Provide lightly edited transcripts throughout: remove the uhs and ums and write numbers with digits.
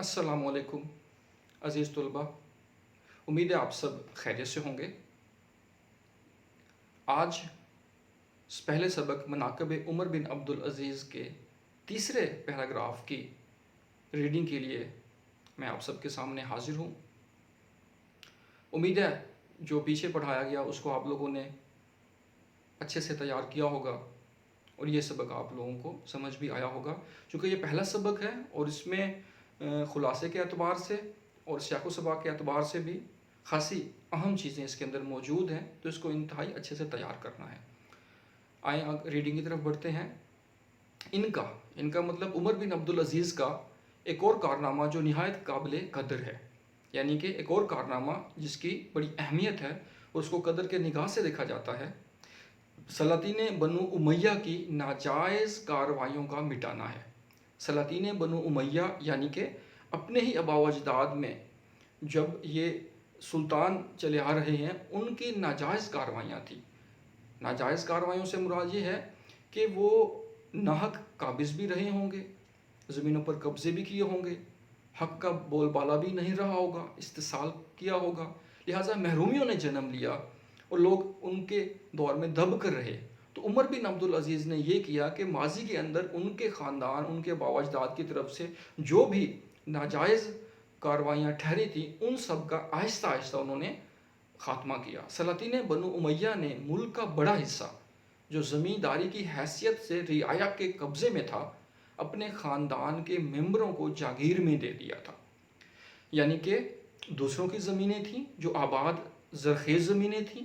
अस्सलामु अलैकुम अज़ीज़ तलबा। उम्मीद है आप सब खैरियत से होंगे। आज पहले सबक मनाक़िब उमर बिन अब्दुल अज़ीज़ के तीसरे पैराग्राफ की रीडिंग के लिए मैं आप सबके सामने हाजिर हूँ। उम्मीद है जो पीछे पढ़ाया गया उसको आप लोगों ने अच्छे से तैयार किया होगा और ये सबक आप लोगों को समझ भी आया होगा, क्योंकि ये पहला सबक है और इसमें ख़ुलासे के एतबार से और सियाक़ो सबाक़ के एतबार से भी ख़ासी अहम चीज़ें इसके अंदर मौजूद हैं, तो इसको इंतहाई अच्छे से तैयार करना है। आए रीडिंग की तरफ बढ़ते हैं। इनका मतलब उमर बिन अब्दुल अज़ीज़ का एक और कारनामा जो निहायत काबिल कदर है, यानी कि एक और कारनामा जिसकी बड़ी अहमियत है और उसको कदर के निगाह से देखा जाता है, सलातीन बनु उमैया की नाजायज़ कार्रवाइयों का मिटाना है। सलातीन बनु उमैया यानी कि अपने ही आबाव अजदाद में जब ये सुल्तान चले आ रहे हैं उनकी नाजायज़ कार्रवाइयाँ थी। नाजायज़ कार्रवाइयों से मुराद ये है कि वो नाहक काबिज़ भी रहे होंगे, ज़मीनों पर कब्ज़े भी किए होंगे, हक़ का बोलबाला भी नहीं रहा होगा, इस्तिसाल किया होगा, लिहाजा महरूमियों ने जन्म लिया और लोग उनके दौर में दब कर रहे। तो उमर बिन अब्दुल अज़ीज़ ने ये किया कि माजी के अंदर उनके ख़ानदान, उनके बावजदाद की तरफ से जो भी नाजायज़ कार्रवाइयाँ ठहरी थी उन सब का आहिस्ता आहिस्ता उन्होंने ख़ात्मा किया। सलातीन बनु उमैया ने मुल्क का बड़ा हिस्सा जो ज़मींदारी की हैसियत से रियाया के कब्ज़े में था अपने ख़ानदान के मेंबरों को जागीर में दे दिया था, यानी कि दूसरों की ज़मीनें थीं जो आबाद ज़रख़ेज़ ज़मीनें थीं,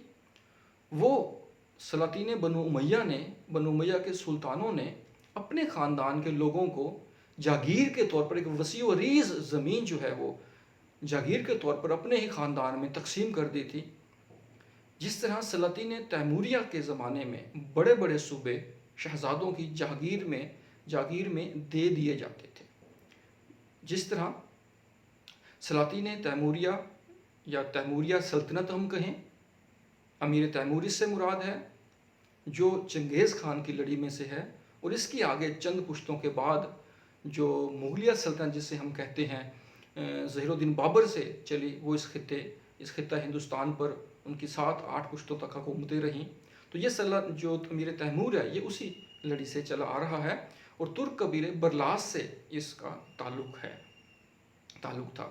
वो सलातीन बनु उमैया के सुल्तानों ने अपने ख़ानदान के लोगों को जागीर के तौर पर एक वसी व रीज़ ज़मीन जो है वो जागीर के तौर पर अपने ही ख़ानदान में तकसीम कर दी थी। जिस तरह सलातीन तैमूरिया के ज़माने में बड़े बड़े सूबे शहज़ादों की जागीर में दे दिए जाते थे, जिस तरह सलातीन तैमूरिया या तैमूरिया सल्तनत हम कहें, अमीर तैमूरी से मुराद है जो चंगेज़ खान की लड़ी में से है, और इसकी आगे चंद पुश्तों के बाद जो मुगलिया सल्तनत जिसे हम कहते हैं ज़हीरुद्दीन बाबर से चली, वो इस खित्ता हिंदुस्तान पर उनकी 7-8 पुश्तों तक हुकूमतें रहीं। तो ये सल्तनत जो अमीर तैमूर है ये उसी लड़ी से चला आ रहा है और तुर्क कबीले बरलास से इसका ताल्लुक़ था।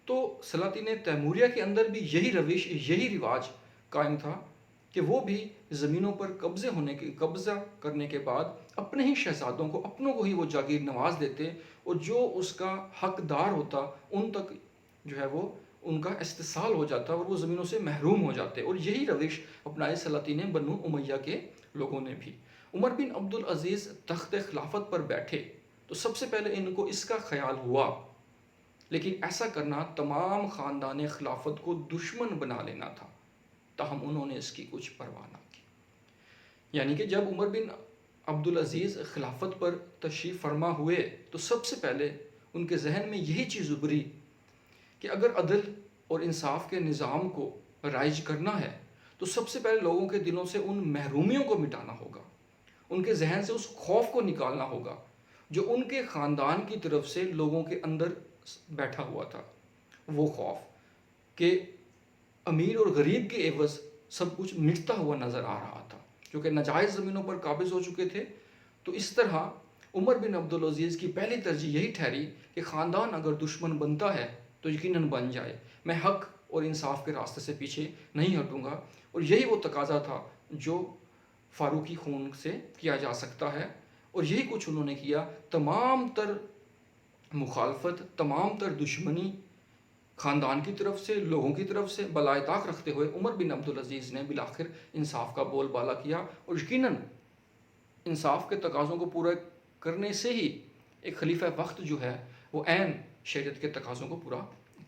तो सलातीन तैमूरिया के अंदर भी यही रविश, यही रिवाज कायम था कि वो भी ज़मीनों पर कब्ज़ा करने के बाद अपने ही शहज़ादों को, अपनों को ही वो जागीर नवाज देते और जो उसका हकदार होता उन तक जो है वो उनका इस्तिसाल हो जाता और वो ज़मीनों से महरूम हो जाते। और यही रविश अपनाए सलातीन बनु उमैया के लोगों ने भी। उमर बिन अब्दुल अज़ीज़ तख्त खिलाफत पर बैठे तो सबसे पहले इनको इसका ख्याल हुआ, लेकिन ऐसा करना तमाम ख़ानदान खिलाफत को दुश्मन बना लेना था, ताहम उन्होंने इसकी कुछ परवाह न की। यानी कि जब उमर बिन अब्दुल अज़ीज़ खिलाफत पर तशरीफ़ फरमा हुए तो सबसे पहले उनके जहन में यही चीज़ उभरी कि अगर अदल और इंसाफ के निज़ाम को राइज करना है तो सबसे पहले लोगों के दिलों से उन महरूमियों को मिटाना होगा, उनके जहन से उस खौफ को निकालना होगा जो उनके ख़ानदान की तरफ से लोगों के अंदर बैठा हुआ था। वो खौफ कि अमीर और गरीब के एवज़ सब कुछ मिटता हुआ नज़र आ रहा था, क्योंकि नाजायज़ ज़मीनों पर काबिज़ हो चुके थे। तो इस तरह उमर बिन अब्दुल अज़ीज़ की पहली तरजीह यही ठहरी कि ख़ानदान अगर दुश्मन बनता है तो यकीनन बन जाए, मैं हक़ और इंसाफ के रास्ते से पीछे नहीं हटूँगा। और यही वो तकाज़ा था जो फ़ारूक़ी खून से किया जा सकता है, और यही कुछ उन्होंने किया। तमाम तर मुखालफत, तमाम तर दुश्मनी ख़ानदान की तरफ से, लोगों की तरफ से बलाए ताक रखते हुए उमर बिन अब्दुल अज़ीज़ ने बिलाखिर इंसाफ का बोलबाला किया, और यकीनन इंसाफ के तकाज़ों को पूरा करने से ही एक खलीफा वक्त जो है वो ऐन शरीयत के तकाज़ों को पूरा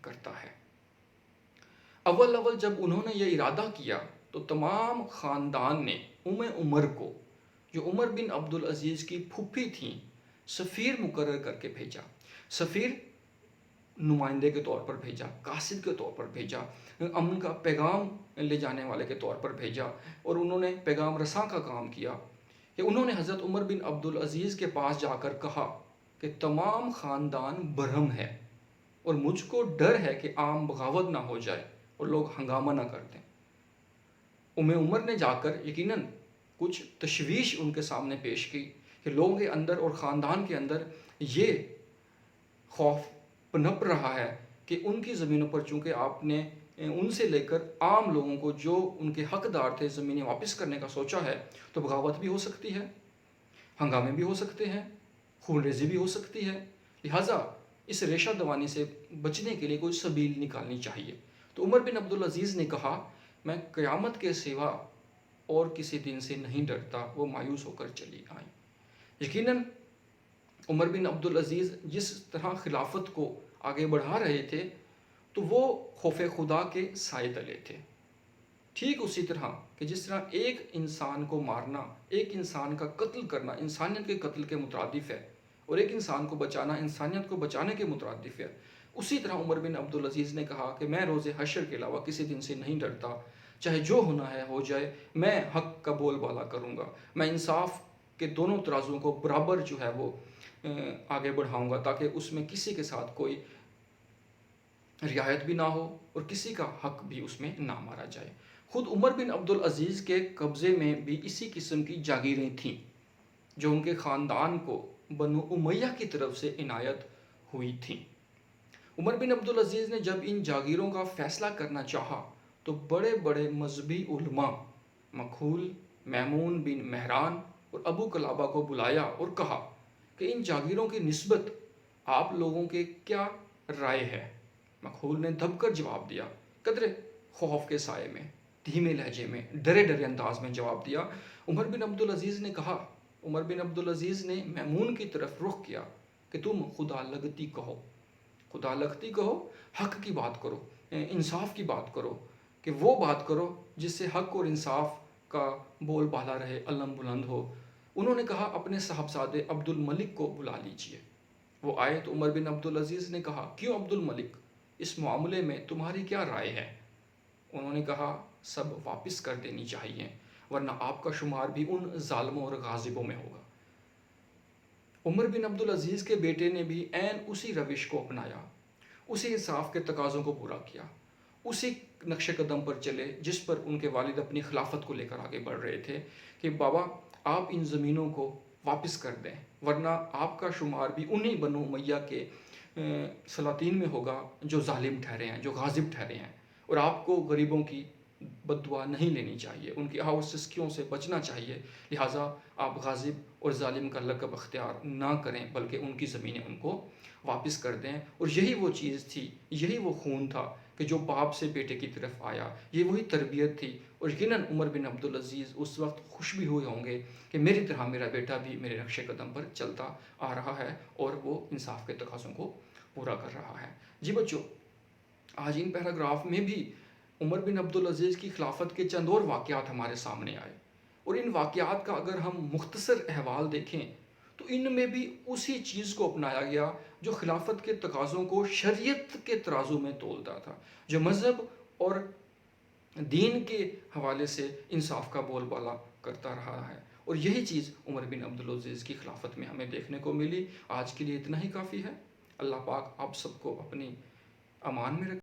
करता है। अव्वल जब उन्होंने ये इरादा किया तो तमाम ख़ानदान ने उमर को, जो उमर बिन अब्दुल अज़ीज़ की फूफी थीं, सफ़ीर मुकर्रर करके भेजा। सफ़ीर नुमाइंदे के तौर पर भेजा, कासिद के तौर पर भेजा, अमन का पैगाम ले जाने वाले के तौर पर भेजा, और उन्होंने पैगाम रसां का काम किया कि उन्होंने हज़रत उमर बिन अब्दुल अज़ीज़ के पास जाकर कहा कि तमाम ख़ानदान बरहम है, اور مجھ کو ڈر ہے کہ عام بغاوت نہ ہو جائے اور لوگ ہنگامہ نہ کر دیں۔ عمر نے جا کر یقیناً کچھ تشویش ان کے سامنے پیش کی کہ لوگوں کے اندر اور خاندان کے اندر یہ خوف پنپ رہا ہے کہ ان کی زمینوں پر چونکہ آپ نے ان سے لے کر عام لوگوں کو جو ان کے حقدار تھے زمینیں واپس کرنے کا سوچا ہے، تو بغاوت بھی ہو سکتی ہے، ہنگامے بھی ہو سکتے ہیں، خون ریزی بھی ہو سکتی ہے، لہٰذا اس ریشہ دوانی سے بچنے کے لیے کوئی سبیل نکالنی چاہیے۔ تو عمر بن عبدالعزیز نے کہا، میں قیامت کے سوا اور کسی دن سے نہیں ڈرتا۔ وہ مایوس ہو کر چلی آئیں۔ یقیناً عمر بن عبدالعزیز جس طرح خلافت کو آگے بڑھا رہے تھے تو وہ خوف خدا کے سائے تلے تھے، ٹھیک اسی طرح کہ جس طرح ایک انسان کو مارنا، ایک انسان کا قتل کرنا انسانیت کے قتل کے مترادف ہے، اور ایک انسان کو بچانا انسانیت کو بچانے کے مترادف ہے، اسی طرح عمر بن عبدالعزیز نے کہا کہ میں روز حشر کے علاوہ کسی دن سے نہیں ڈرتا، چاہے جو ہونا ہے ہو جائے، میں حق کا بول بالا کروں گا، میں انصاف کے دونوں ترازوں کو برابر جو ہے وہ آگے بڑھاؤں گا، تاکہ اس میں کسی کے ساتھ کوئی رعایت بھی نہ ہو اور کسی کا حق بھی اس میں نہ مارا جائے۔ خود عمر بن عبدالعزیز کے قبضے میں بھی اسی قسم کی جاگیریں تھیں جو ان کے خاندان کو بنو امیہ کی طرف سے عنایت ہوئی تھیں۔ عمر بن عبدالعزیز نے جب ان جاگیروں کا فیصلہ کرنا چاہا تو بڑے بڑے مذہبی علماء مکحول، میمون بن مہران اور ابو قلابہ کو بلایا اور کہا کہ ان جاگیروں کی نسبت آپ لوگوں کے کیا رائے ہے؟ مکحول نے دب کر جواب دیا، قدرے خوف کے سائے میں، دھیمے لہجے میں، ڈرے ڈرے انداز میں جواب دیا۔ عمر بن عبدالعزیز نے کہا، عمر بن عبدالعزیز نے میمون کی طرف رخ کیا کہ تم خدا لگتی کہو، خدا لگتی کہو، حق کی بات کرو، انصاف کی بات کرو، کہ وہ بات کرو جس سے حق اور انصاف کا بول بالا رہے، علم بلند ہو۔ انہوں نے کہا، اپنے صاحبزادے عبد الملک کو بلا لیجئے۔ وہ آئے تو عمر بن عبدالعزیز نے کہا، کیوں عبد الملک، اس معاملے میں تمہاری کیا رائے ہے؟ انہوں نے کہا، سب واپس کر دینی چاہیے، ورنہ آپ کا شمار بھی ان ظالموں اور غاصبوں میں ہوگا۔ عمر بن عبدالعزیز کے بیٹے نے بھی عین اسی روش کو اپنایا، اسی انصاف کے تقاضوں کو پورا کیا، اسی نقش قدم پر چلے جس پر ان کے والد اپنی خلافت کو لے کر آگے بڑھ رہے تھے کہ بابا آپ ان زمینوں کو واپس کر دیں، ورنہ آپ کا شمار بھی انہی بنو امیہ کے سلاطین میں ہوگا جو ظالم ٹھہرے ہیں، جو غاصب ٹھہرے ہیں، اور آپ کو غریبوں کی بد دعا نہیں لینی چاہیے، ان کی آہو سسکیوں سے بچنا چاہیے، لہٰذا آپ غاصب اور ظالم کا لقب اختیار نہ کریں، بلکہ ان کی زمینیں ان کو واپس کر دیں۔ اور یہی وہ چیز تھی، یہی وہ خون تھا کہ جو باپ سے بیٹے کی طرف آیا، یہ وہی تربیت تھی، اور یقیناً عمر بن عبدالعزیز اس وقت خوش بھی ہوئے ہوں گے کہ میری طرح میرا بیٹا بھی میرے نقش قدم پر چلتا آ رہا ہے اور وہ انصاف کے تقاضوں کو پورا کر رہا ہے۔ جی بچوں، آج ان پیراگراف میں بھی عمر بن عبدالعزیز کی خلافت کے چند اور واقعات ہمارے سامنے آئے، اور ان واقعات کا اگر ہم مختصر احوال دیکھیں تو ان میں بھی اسی چیز کو اپنایا گیا جو خلافت کے تقاضوں کو شریعت کے ترازو میں تولتا تھا، جو مذہب اور دین کے حوالے سے انصاف کا بول بالا کرتا رہا ہے، اور یہی چیز عمر بن عبدالعزیز کی خلافت میں ہمیں دیکھنے کو ملی۔ آج کے لیے اتنا ہی کافی ہے۔ اللہ پاک آپ سب کو اپنی امان میں رکھے۔